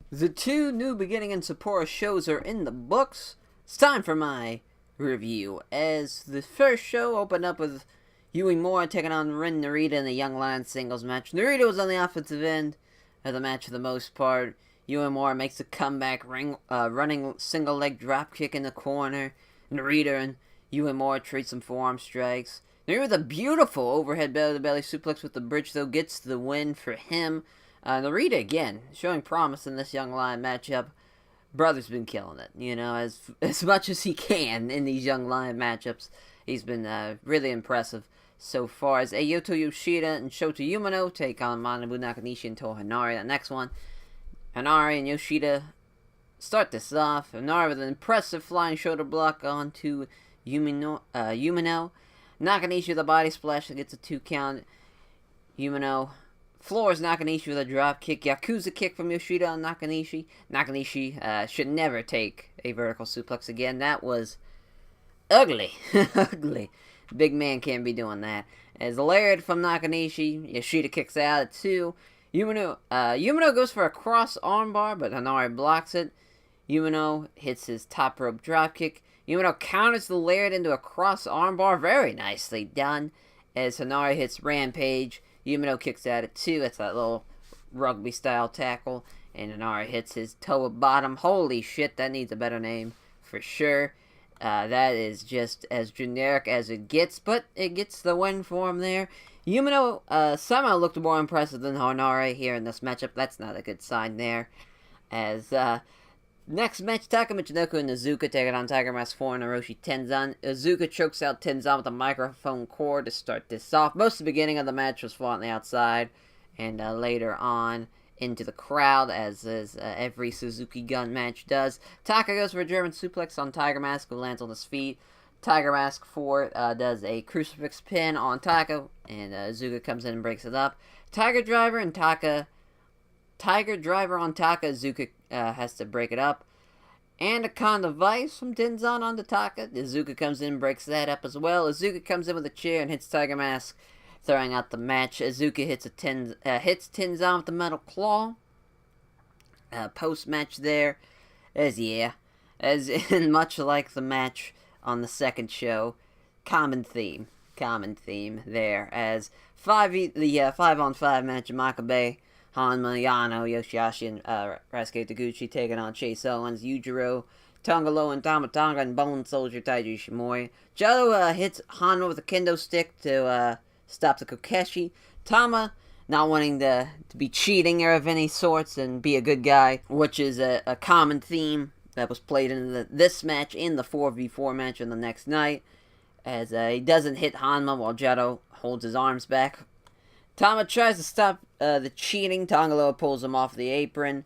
The two New Beginning and Sapporo shows are in the books. It's time for my review. As the first show opened up with Yui Moore taking on Rin Narita in the Young Lions singles match. Narita was on the offensive end of the match for the most part. Yui Moore makes a comeback, running single leg dropkick in the corner. Narita and Yui Moore trade some forearm strikes. Narita with a beautiful overhead belly-to-belly suplex with the bridge, though, gets the win for him. Narita, again, showing promise in this Young Lion matchup. Brother's been killing it, as much as he can in these Young Lion matchups. He's been really impressive so far. As Ayoto Yoshida and Shota Umino take on Manabu Nakanishi and Toa Henare. The next one, Henare and Yoshida start this off. Henare with an impressive flying shoulder block onto Umino. Nakanishi with a body splash that gets a 2 count. Umino floors Nakanishi with a drop kick. Yakuza kick from Yoshida on Nakanishi. Nakanishi should never take a vertical suplex again. That was ugly. Ugly. Big man can't be doing that. As lariat from Nakanishi, Yoshida kicks out at 2. Umino goes for a cross armbar, but Henare blocks it. Umino hits his top rope dropkick. Umino counters the lariat into a cross armbar. Very nicely done. As Henare hits Rampage, Umino kicks out at 2. That's that little rugby-style tackle. And Henare hits his toe bottom. Holy shit, that needs a better name for sure. That is just as generic as it gets, but it gets the win for him there. Umino somehow looked more impressive than Henare here in this matchup. That's not a good sign there. As next match, Taka Michinoku and Iizuka taking on Tiger Mask 4 and Hiroshi Tenzan. Iizuka chokes out Tenzan with a microphone cord to start this off. Most of the beginning of the match was fought on the outside, and later on into the crowd, as every Suzuki Gun match does. Taka goes for a German suplex on Tiger Mask, who lands on his feet. Tiger Mask 4 does a crucifix pin on Taka, and Iizuka comes in and breaks it up. Tiger Driver on Taka, Iizuka has to break it up. And a Conda Vice from Tenzan onto Taka. Iizuka comes in and breaks that up as well. Iizuka comes in with a chair and hits Tiger Mask, throwing out the match. Iizuka hits Tenzan with the metal claw. Post-match there, as in much like the match on the second show, common theme there, as the 5-on-5 match of Makabe, Hanma, Yano, Yoshihashi, and Rasuke Taguchi taking on Chase Owens, Yujiro, Tongalo, and Tamatanga, and Bone Soldier Taiji Ishimori. Jado hits Hanma with a kendo stick to stop the Kokeshi. Tama, not wanting to be cheating or of any sorts and be a good guy, which is a common theme that was played in this match, in the 4v4 match on the next night, as he doesn't hit Hanma while Jado holds his arms back. Tama tries to stop the cheating. Tongalo pulls him off the apron.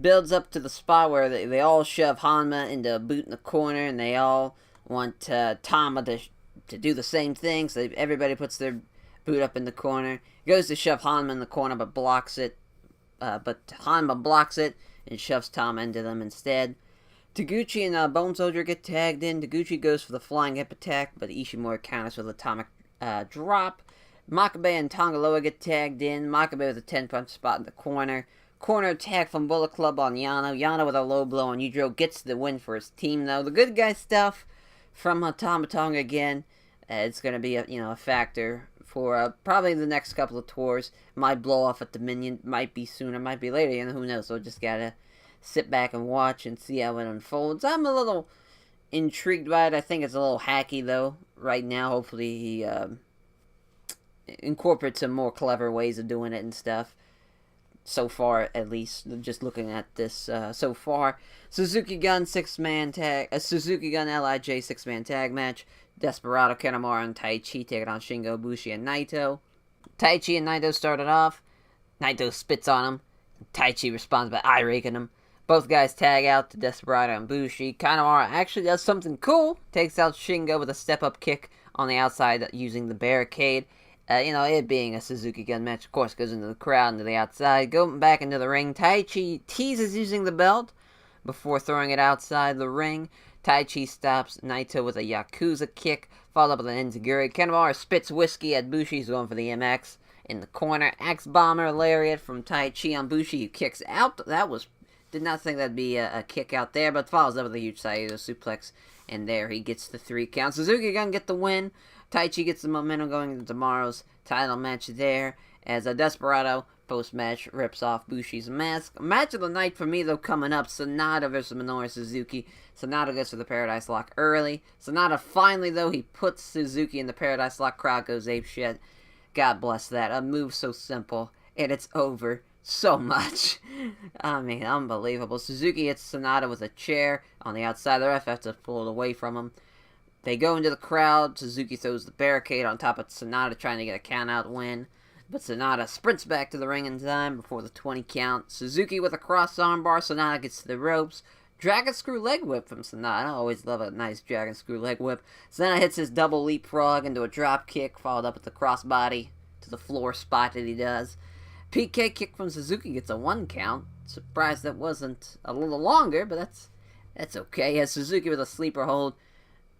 Builds up to the spot where they all shove Hanma into a boot in the corner, and they all want Tama to do the same thing, so everybody puts their boot up in the corner. Goes to shove Hanma in the corner, but blocks it. But Hanma blocks it and shoves Tama into them instead. Taguchi and Bone Soldier get tagged in. Taguchi goes for the flying hip attack, but Ishimori counters with atomic drop. Makabe and Tongaloa get tagged in. Makabe with a 10-punch spot in the corner. Corner attack from Bullet Club on Yano. Yano with a low blow on Yujiro gets the win for his team, though. The good guy stuff from Tamatonga again. It's going to be a factor for probably the next couple of tours. Might blow off at Dominion. Might be sooner, might be later. Who knows? So just got to sit back and watch and see how it unfolds. I'm a little intrigued by it. I think it's a little hacky, though, right now. Hopefully he incorporate some more clever ways of doing it and stuff. So far, at least, just looking at this so far. Suzuki Gun 6-man tag, Suzuki Gun LIJ 6-man tag match. Desperado, Kanemaru, and Taichi taking on Shingo, Bushi, and Naito. Taichi and Naito started off. Naito spits on him. Taichi responds by eye-raking him. Both guys tag out to Desperado and Bushi. Kanemaru actually does something cool. Takes out Shingo with a step-up kick on the outside using the barricade. It being a Suzuki Gun match, of course, goes into the crowd, into the outside. Going back into the ring, Taichi teases using the belt before throwing it outside the ring. Taichi stops Naito with a Yakuza kick, followed up with an Enziguri. Kanemaru spits whiskey at Bushi. He's going for the MX in the corner. Axe Bomber lariat from Taichi on Bushi, who kicks out. That was Did not think that'd be a kick out there, but follows up with a huge Saito suplex, and there he gets the 3 count. Suzuki gonna get the win. Taichi gets the momentum going into tomorrow's title match there, as a Desperado post-match rips off Bushi's mask. Match of the night for me, though, coming up. Sonata versus Minoru Suzuki. Sonata goes for the Paradise Lock early. Sonata finally, though, he puts Suzuki in the Paradise Lock. Crowd goes apeshit. God bless that. A move so simple, and it's over so much. I mean, unbelievable. Suzuki hits Sonata with a chair on the outside. The ref has to pull it away from him. They go into the crowd. Suzuki throws the barricade on top of Sonata, trying to get a count-out win. But Sonata sprints back to the ring in time before the 20 count. Suzuki with a cross armbar. Sonata gets to the ropes. Dragon screw leg whip from Sonata. I always love a nice dragon screw leg whip. Sonata hits his double leapfrog into a drop kick, followed up with the crossbody to the floor spot that he does. PK kick from Suzuki gets a 1 count. Surprised that wasn't a little longer, but that's okay. As Suzuki with a sleeper hold.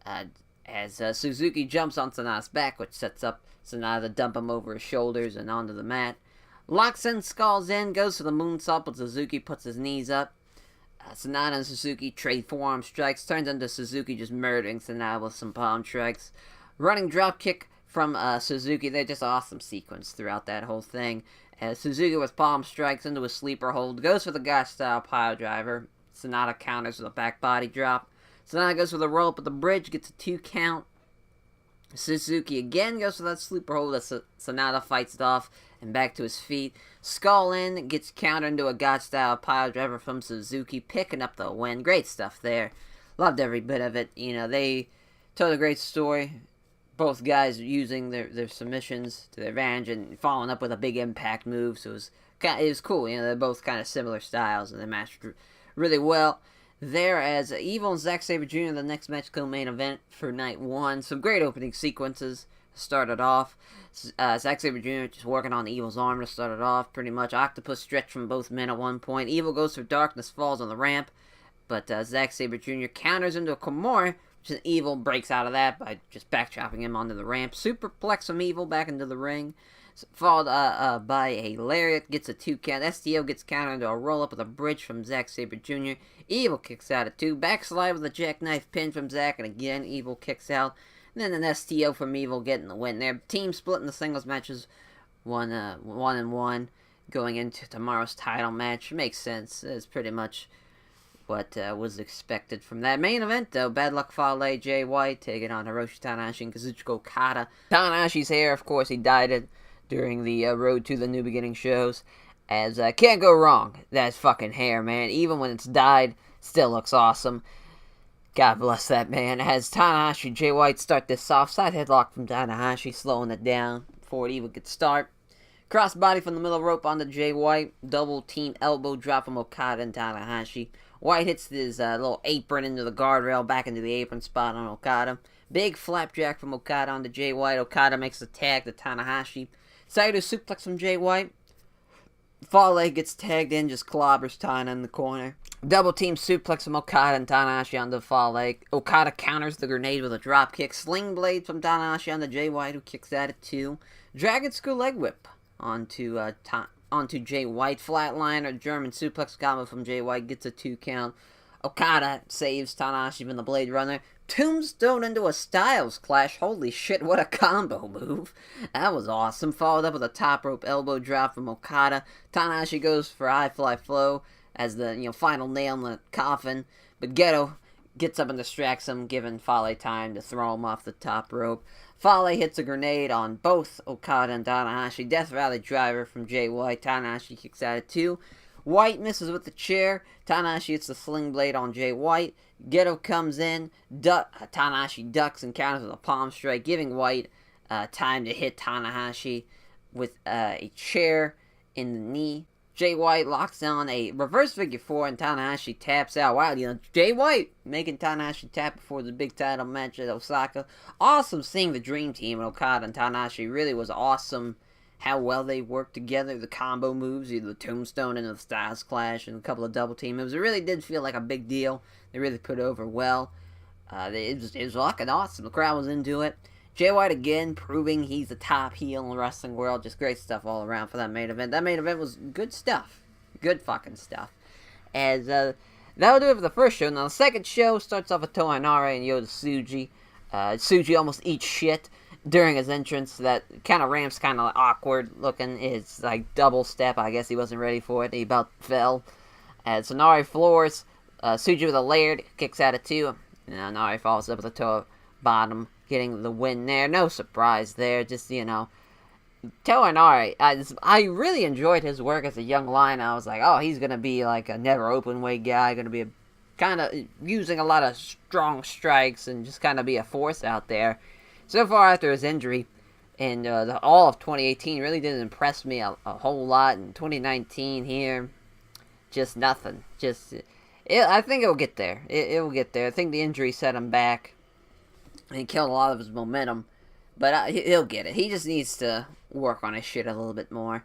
As Suzuki jumps on Sonata's back, which sets up Sonata to dump him over his shoulders and onto the mat. Locks in, skulls in, goes for the moonsault, but Suzuki puts his knees up. Sonata and Suzuki trade forearm strikes, turns into Suzuki just murdering Sonata with some palm strikes. Running drop kick from Suzuki. They're just awesome sequence throughout that whole thing. As Suzuki with palm strikes into a sleeper hold, goes for the guy-style pile driver. Sonata counters with a back body drop. Sonata goes for the roll up at the bridge, gets a 2 count. Suzuki again goes for that sleeper hold as Sonata fights it off and back to his feet. Skull in, gets countered into a God-style pile driver from Suzuki, picking up the win. Great stuff there. Loved every bit of it. You know, they told a great story. Both guys using their submissions to their advantage and following up with a big impact move. So it was cool. You know, they're both kind of similar styles and they matched really well. There, as Evil and Zack Sabre Jr., the next match co-main event for night 1. Some great opening sequences started off. Zack Sabre Jr. just working on Evil's arm to start it off, pretty much. Octopus stretch from both men at one point. Evil goes for Darkness Falls on the ramp, but Zack Sabre Jr. counters into a Kimura, which is Evil breaks out of that by just backchopping him onto the ramp. Superplex from Evil back into the ring. Followed by a lariat, gets a 2 count. STO gets countered into a roll-up with a bridge from Zack Sabre Jr. Evil kicks out at 2. Backslide with a jackknife pin from Zack, and again, Evil kicks out. And then an STO from Evil getting the win there. Team split in the singles matches, 1-1, going into tomorrow's title match. Makes sense. It's pretty much what was expected from that. Main event, though, Bad Luck Fale, Jay White taking on Hiroshi Tanahashi and Kazuchika Okada. Tanahashi's hair, of course, he dyed it during the Road to the New Beginning shows. As, can't go wrong. That's fucking hair, man. Even when it's dyed, still looks awesome. God bless that man. As Tanahashi and Jay White start this soft side headlock from Tanahashi, slowing it down before it even could start. Crossbody from the middle rope onto Jay White. Double team elbow drop from Okada and Tanahashi. White hits his little apron into the guardrail, back into the apron spot on Okada. Big flapjack from Okada onto Jay White. Okada makes the tag to Tanahashi. Saito suplex from Jay White. Fale gets tagged in, just clobbers Tana in the corner. Double team suplex from Okada and Tanahashi onto Fale. Okada counters the grenade with a drop kick. Sling blade from Tanahashi onto Jay White, who kicks at it too. Dragon screw leg whip onto Jay White. Flatliner, German suplex combo from Jay White, gets a 2 count. Okada saves Tanahashi from the Blade Runner. Tombstone into a Styles Clash. Holy shit, what a combo move. That was awesome. Followed up with a top rope elbow drop from Okada. Tanahashi goes for high fly flow as the final nail in the coffin. But Geto gets up and distracts him, giving Fale time to throw him off the top rope. Fale hits a grenade on both Okada and Tanahashi. Death Valley driver from Jay White. Tanahashi kicks out at 2. White misses with the chair. Tanahashi hits the sling blade on Jay White. Geto comes in. Tanahashi ducks and counters with a palm strike, giving White time to hit Tanahashi with a chair in the knee. Jay White locks on a reverse figure 4 and Tanahashi taps out. Wow, Jay White making Tanahashi tap before the big title match at Osaka. Awesome seeing the Dream Team and Okada and Tanahashi. Really was awesome how well they worked together. The combo moves, either the Tombstone and the Styles Clash and a couple of double team moves. It really did feel like a big deal. They really put it over well. It was fucking awesome. The crowd was into it. Jay White again proving he's the top heel in the wrestling world. Just great stuff all around for that main event. That main event was good stuff. Good fucking stuff. As that'll do it for the first show. Now the second show starts off with Toa Henare and Yota Tsuji. Tsuji almost eats shit during his entrance. That kind of ramp's kind of awkward looking. It's like double step. I guess he wasn't ready for it. He about fell. As Henare floors Tsuji with a layered, kicks out at 2. And Henare falls up with a toe bottom, getting the win there. No surprise there. Just, Toa Henare, I really enjoyed his work as a young lion. I was like, oh, he's going to be like a never open weight guy, going to be kind of using a lot of strong strikes and just kind of be a force out there. So far after his injury, and all of 2018 really didn't impress me a whole lot. In 2019 here, just nothing. I think it'll get there. It will get there. I think the injury set him back, and he killed a lot of his momentum. But he'll get it. He just needs to work on his shit a little bit more.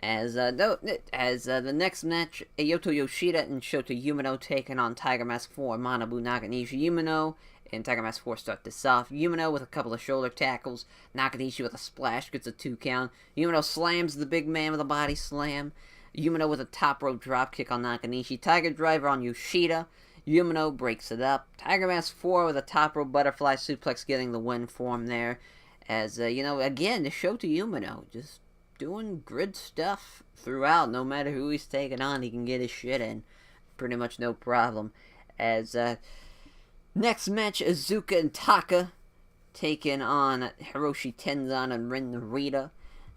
As the next match, Yuto Yoshida and Shota Umino taking on Tiger Mask 4, Manabu Nakanishi. Umino and Tiger Mask 4 start this off. Umino with a couple of shoulder tackles. Nakanishi with a splash gets a 2 count. Umino slams the big man with a body slam. Umino with a top rope drop kick on Nakanishi. Tiger driver on Yoshida. Umino breaks it up. Tiger Mask 4 with a top rope butterfly suplex getting the win for him there. As, again, the Shota Umino just doing good stuff throughout. No matter who he's taking on, he can get his shit in. Pretty much no problem. As, next match, Iizuka and Taka taking on Hiroshi Tenzan and Rin Narita.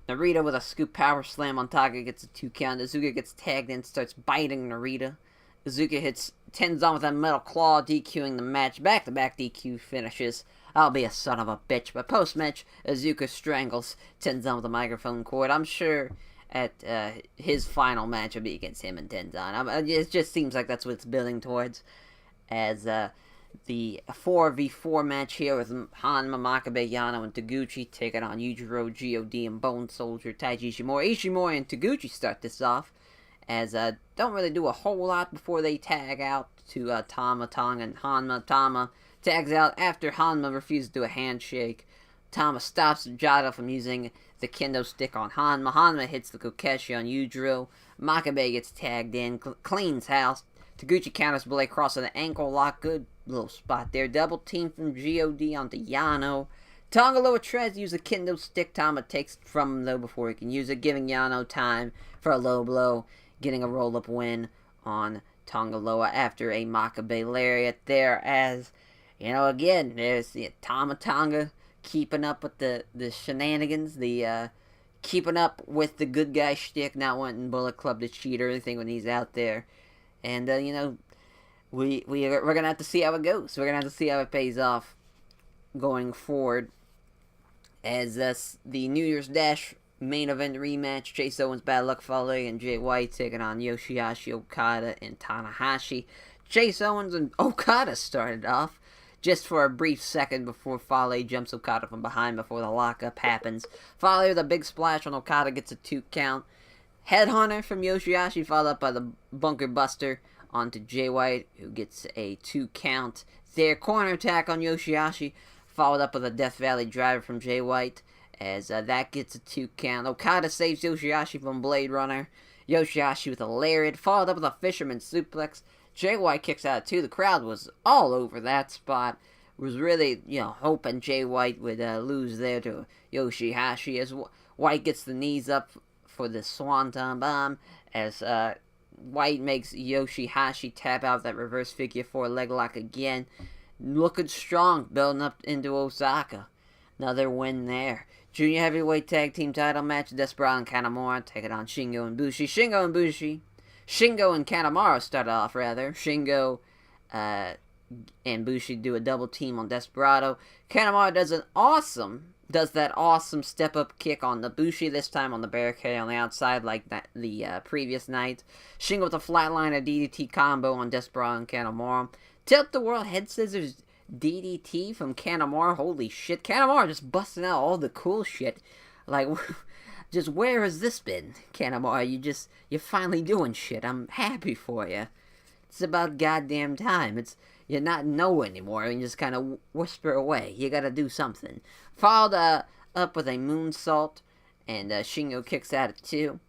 Narita with a scoop power slam on Taka gets a 2 count. Iizuka gets tagged in, starts biting Narita. Iizuka hits Tenzan with that metal claw, DQing the match. Back-to-back DQ finishes. I'll be a son of a bitch. But post-match, Iizuka strangles Tenzan with a microphone cord. I'm sure at his final match will be against him and Tenzan. It just seems like that's what it's building towards. As the 4v4 match here with Hanma, Makabe, Yano, and Taguchi taking on Yujiro, God, and Bone Soldier, Taiji Ishimori. Ishimori and Taguchi start this off. As don't really do a whole lot before they tag out to Tama Tonga and Hanma. Tama tags out after Hanma refuses to do a handshake. Tama stops Jada from using the kendo stick on Hanma. Hanma hits the Kokeshi on Yujiro. Makabe gets tagged in, cleans house. Taguchi counters Blade Cross with an ankle lock. Good little spot there. Double team from God onto Yano. Tonga Loa tries to use the kendo stick. Tama takes it from him though before he can use it, giving Yano time for a low blow. Getting a roll-up win on Tonga Loa after a Makabe lariat there. As, again, there's the Tama Tonga keeping up with the shenanigans, keeping up with the good guy shtick, not wanting Bullet Club to cheat or anything when he's out there. And, we're going to have to see how it goes. We're going to have to see how it pays off going forward. As the New Year's Dash main event rematch, Chase Owens, Bad Luck Fale, and Jay White taking on Yoshihashi, Okada, and Tanahashi. Chase Owens and Okada started off just for a brief second before Fale jumps Okada from behind before the lockup happens. Fale with a big splash on Okada gets a 2 count. Headhunter from Yoshihashi followed up by the Bunker Buster onto Jay White, who gets a 2 count. Their corner attack on Yoshihashi followed up with a Death Valley driver from Jay White, as that gets a 2 count. Okada saves Yoshihashi from Blade Runner. Yoshihashi with a lariat, followed up with a Fisherman suplex. Jay White kicks out at 2. The crowd was all over that spot. Was really, hoping Jay White would lose there to Yoshihashi, as White gets the knees up for the Swanton Bomb, as White makes Yoshihashi tap out that reverse figure 4 leg lock again. Looking strong, building up into Osaka. Another win there. Junior Heavyweight Tag Team title match, Desperado and Kanemaru taking on Shingo and Bushi. Shingo and Kanemaru started off, rather. Shingo and Bushi do a double team on Desperado. Kanemaru does that awesome step-up kick on the Bushi, this time on the barricade on the outside like the previous night. Shingo with a flatliner DDT combo on Desperado and Kanemaru. Tilt the World Head Scissors DDT from Kanemaru. Holy shit. Kanemaru just busting out all the cool shit. Like, just where has this been, Kanemaru? You're finally doing shit. I'm happy for you. It's about goddamn time. You're not no anymore. You just kind of whisper away. You gotta do something. Followed up with a moonsault, and Shingo kicks out at 2.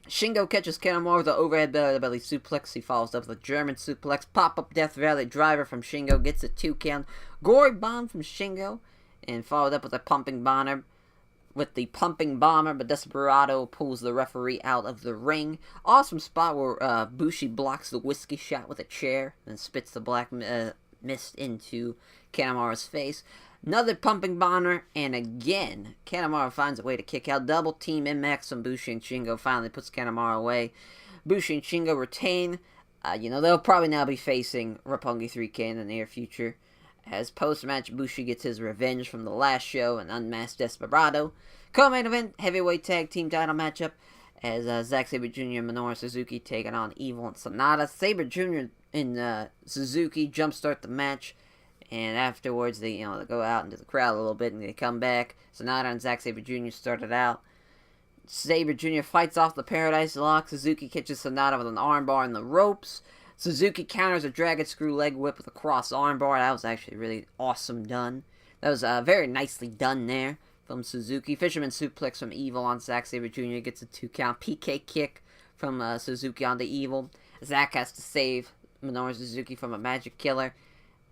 Shingo catches Kanemaru with an overhead belly suplex. He follows up with a German suplex. Pop-up Death Valley driver from Shingo. Gets a 2 count. Gory bomb from Shingo. And followed up with a pumping bomber. But Desperado pulls the referee out of the ring. Awesome spot where Bushi blocks the whiskey shot with a chair. And spits the black mist into Kanemaru's face. Another pumping bomber, and again, Kanemaru finds a way to kick out. Double team Max from Bushi and Shingo finally puts Kanemaru away. Bushi and Shingo retain. They'll probably now be facing Roppongi 3K in the near future. As post-match, Bushi gets his revenge from the last show and unmasked Desperado. Co-main event, heavyweight tag team title matchup, as Zack Sabre Jr. and Minoru Suzuki taking on Evil and Sonata. Sabre Jr. and Suzuki jumpstart the match. And afterwards, they go out into the crowd a little bit, and they come back. Sonata and Zack Sabre Jr. started out. Sabre Jr. fights off the Paradise Lock. Suzuki catches Sonata with an armbar in the ropes. Suzuki counters a Dragon Screw leg whip with a cross armbar. That was actually really awesome done. That was very nicely done there from Suzuki. Fisherman suplex from Evil on Zack Sabre Jr. Gets a 2 count. PK kick from Suzuki onto Evil. Zack has to save Minoru Suzuki from a Magic Killer.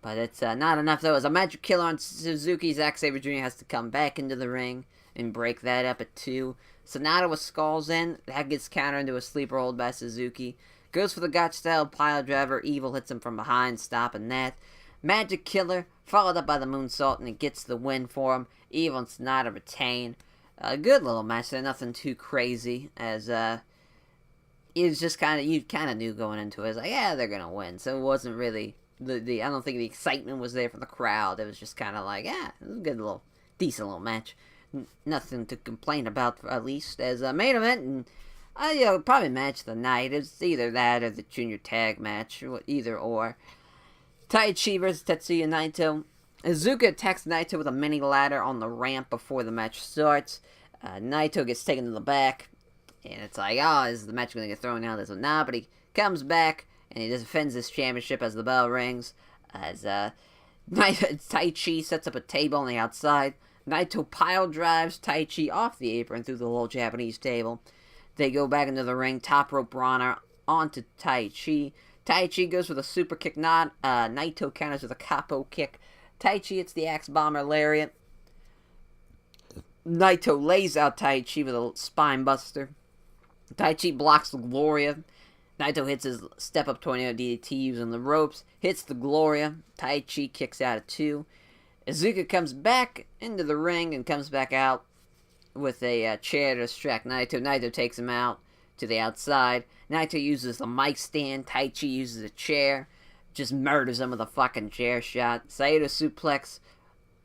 But it's not enough, though. As a Magic Killer on Suzuki, Zack Sabre Jr. has to come back into the ring and break that up at 2. Sonata with Skulls in. That gets countered into a sleeper hold by Suzuki. Goes for the Gotch-style pile driver. Evil hits him from behind, stopping that. Magic Killer, followed up by the moonsault, and it gets the win for him. Evil and Sonata retain. A good little match there, nothing too crazy, as it was just you kind of knew going into it. It was like, yeah, they're going to win. So it wasn't really... I don't think the excitement was there from the crowd. It was just kind of like, yeah, it was a good little, decent little match. Nothing to complain about, at least, as a main event, and probably match of the night. It's either that or the junior tag match, either or. Taichi versus Tetsuya Naito. Iizuka attacks Naito with a mini ladder on the ramp before the match starts. Naito gets taken to the back, and it's like, oh, is the match going to get thrown out? There's a nah, but he comes back. And he defends his championship as the bell rings. As Taichi sets up a table on the outside. Naito pile drives Taichi off the apron through the little Japanese table. They go back into the ring. Top rope Rana onto Taichi. Taichi goes for the super kick. Naito counters with a capo kick. Taichi hits the axe bomber lariat. Naito lays out Taichi with a spine buster. Taichi blocks the Gloria. Naito hits his step-up tornado DDT using the ropes, hits the Gloria. Taichi kicks out at 2. Iizuka comes back into the ring and comes back out with a chair to distract Naito. Naito takes him out to the outside. Naito uses the mic stand. Taichi uses a chair. Just murders him with a fucking chair shot. Saito suplex.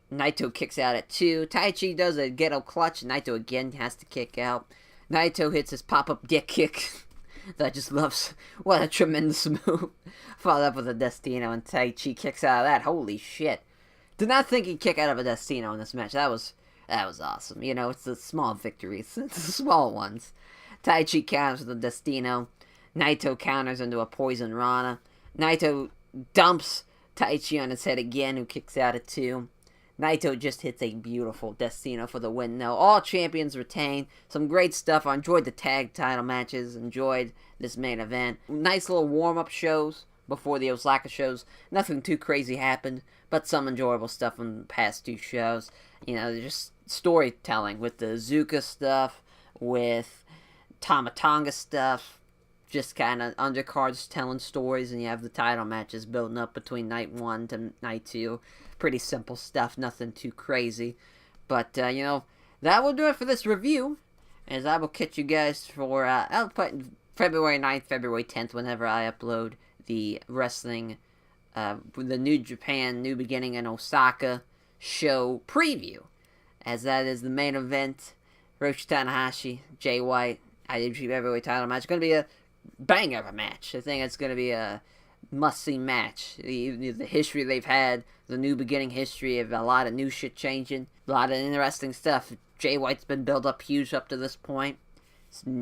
Naito kicks out at 2. Taichi does a ghetto clutch. Naito again has to kick out. Naito hits his pop-up dick kick. That just loves. What a tremendous move. Followed up with a Destino, and Taichi kicks out of that. Holy shit. Did not think he'd kick out of a Destino in this match. That was awesome. It's the small victories. It's the small ones. Taichi counters with a Destino. Naito counters into a Poison Rana. Naito dumps Taichi on his head again, who kicks out at 2. Naito just hits a beautiful Destino for the win, though. All champions retain. Some great stuff. I enjoyed the tag title matches. Enjoyed this main event. Nice little warm-up shows before the Osaka shows. Nothing too crazy happened, but some enjoyable stuff from the past 2 shows. Just storytelling with the Iizuka stuff, with Tamatonga stuff. Just kind of undercards telling stories, and you have the title matches building up between night 1 to night 2. Pretty simple stuff, nothing too crazy. But, that will do it for this review. As I will catch you guys for, I'll put February 9th, February 10th, whenever I upload the wrestling, the New Japan, New Beginning in Osaka show preview. As that is the main event. Hiroshi Tanahashi, Jay White, IWGP Heavyweight title match. It's going to be a banger of a match. I think it's going to be a must-see match. The history they've had, the New Beginning history of a lot of new shit changing, a lot of interesting stuff. Jay White's been built up huge up to this point.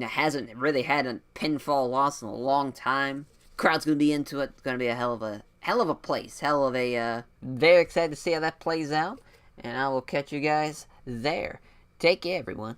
Hasn't really had a pinfall loss in a long time. Crowd's going to be into it. It's going to be a hell of a place. Very excited to see how that plays out. And I will catch you guys there. Take care, everyone.